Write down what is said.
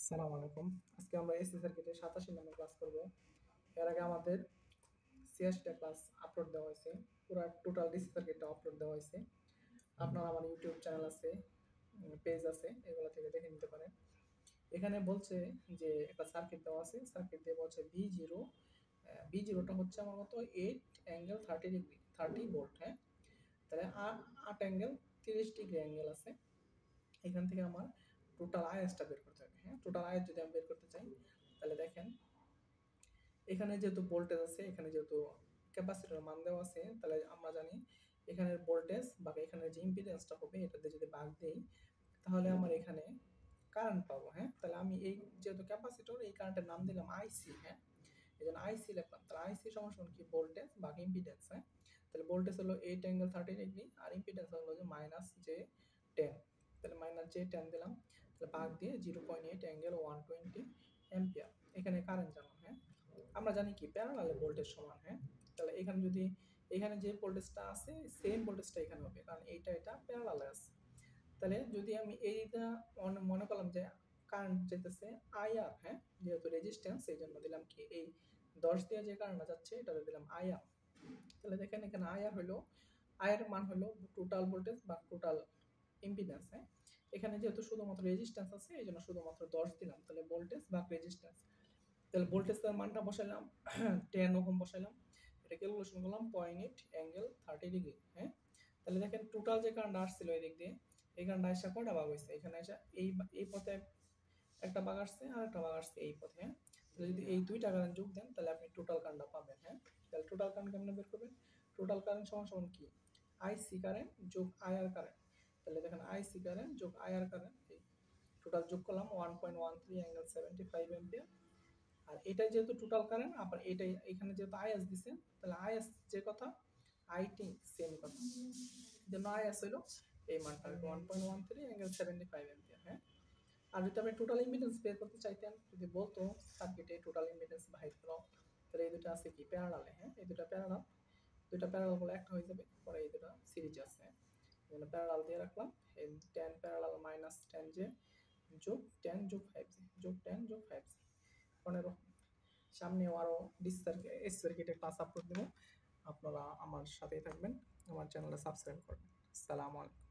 আসসালামু আলাইকুম। আজকে আমরা এসি সার্কিটের 87 নম্বর ক্লাস করব। এর আগে আমাদের 86 টা ক্লাস আপলোড দেওয়া হয়েছে। পুরা টোটাল ডিসি সার্কিটটা আপলোড দেওয়া হয়েছে। আপনার আমার ইউটিউব চ্যানেল আছে, পেজ আছে, এগুলো থেকে দেখে নিতে পারেন। এখানে বলছে যে একটা সার্কিট দেওয়া আছে, সার্কিট দিয়ে বলছে V0, V0টা হচ্ছে আমার মতো 8 অ্যাঙ্গেল 30 ডিগ্রি, 30 ভোল্ট, হ্যাঁ? তাহলে 8 অ্যাঙ্গেল 30 ডিগ্রি অ্যাঙ্গেল আছে। এখান থেকে আমার টোটাল আইএসটা বের করতে হবে, হ্যাঁ? টোটাল আইএস যদি আমি বের করতে চাই, তাহলে দেখেন এখানে যেহেতু ভোল্টেজ আছে, এখানে যেহেতু ক্যাপাসিটরের মান দেওয়া আছে, তাহলে আমরা জানি এখানের ভোল্টেজ বা এখানের যে ইম্পিডেন্সটা হবে এটাতে যদি ভাগ দেই, তাহলে আমার এখানে কারেন্ট পাবো, হ্যাঁ? তাহলে আমি এই যেহেতু ক্যাপাসিটর, এই কারেন্টের নাম দিলাম আইসি, হ্যাঁ? এই জন্য আইসি লিখলাম। তাহলে আইসি সমান সমান কি? ভোল্টেজ ভাগ ইম্পিডেন্স, হ্যাঁ? তাহলে ভোল্টেজ হলো 8 অ্যাঙ্গেল 30 ডিগ্রি আর ইম্পিডেন্স হলো যে মাইনাস জে 10। তাহলে মাইনাস জে 10 দিলাম, তাহলে ভাগ দিয়ে 0.8 অ্যাঙ্গেল 120 অ্যাম্পিয়ার। এখানে কারেন্ট জানো, হ্যাঁ? আমরা জানি কি প্যারালালে ভোল্টেজ সমান, হ্যাঁ? তাহলে এখানে যদি এখানে যে ভোল্টেজটা আছে সেম ভোল্টেজটা এখানে হবে, কারণ এটা প্যারালালে আছে। তাহলে যদি আমি এইটা মনে করলাম যে কারেন্ট যেতেছে আইআর, হ্যাঁ? যেহেতু রেজিস্ট্যান্স এই জন্য দিলাম কি এই 10 দিয়ে যে কারেন্টটা যাচ্ছে এটাতে দিলাম আইআর। তাহলে দেখেন এখানে আইআর হলো, আইআর মান হলো টোটাল ভোল্টেজ বা টোটাল ইম্পিডেন্স, হ্যাঁ? এখানে যেহেতু শুধুমাত্র রেজিস্ট্যান্স আছে এই জন্য শুধুমাত্র 10 দিলাম, তাহলে ভোল্টেজ বা রেজিস্ট্যান্স। তাহলে ভোল্টেজের মানটা বসাইলাম 10 ওহম বসাইলাম, এটা ক্যালকুলেশন করলাম 0.8 অ্যাঙ্গেল 30 ডিগ্রি, হ্যাঁ? তাহলে দেখেন টোটাল যে কারেন্ট আসছিল এই দিক দিয়ে, এই কারেন্ট আসা কয়টা ভাগ হয়েছে? এখানে আসা এই পথে একটা ভাগ আসছে আর একটা ভাগ আসছে এই পথে, হ্যাঁ? তাহলে যদি এই দুইটা কারেন্ট যোগ দেন তাহলে আপনি টোটাল কারেন্টটা পাবেন, হ্যাঁ? তাহলে টোটাল কারেন্ট কেমনে বের করবেন? টোটাল কারেন্ট সমান সমান কি? আইসি কারেন্ট যোগ আইআর কারেন্ট। তাহলে দেখেন আইসি কারেন্ট যোগ আইআর কারেন্ট, এই টোটাল যোগ করলাম 1.13 অ্যাঙ্গেল 75 এম্পিয়ার। আর এটাই যেহেতু টোটাল কারেন্ট, আবার এটাই এখানে যেহেতু আইএস দিছেন, তাহলে আইএস যে কথা আইটি সেম কথা, জন্য আইএস হলো এই মানটা 1.13 অ্যাঙ্গেল 75 এম্পিয়ার, হ্যাঁ? আর যদি আপনি টোটাল ইম্পিডেন্স বের করতে চাইতেন, যদি বলতো সার্কিটে টোটাল ইম্পিডেন্স বাহির করো, তাহলে এই দুটো আছে কি প্যারালালে, হ্যাঁ? এই দুটো প্যারালাল, দুটো প্যারালাল হলে একটা হয়ে যাবে, পরে এই দুটো সিরিজ আছে, এই জন্য প্যারালাল দিয়ে রাখলাম। এই 10 প্যারালাল মাইনাস 10 জে যোগ 10 যোগ 5 জে যোগ 10 যোগ 5 জে 15। সামনেও আরো এস সার্কিটের ক্লাস আপলোড দেবো, আপনারা আমার সাথেই থাকবেন, আমার চ্যানেলটা সাবস্ক্রাইব করবেন। আসসালামু আলাইকুম।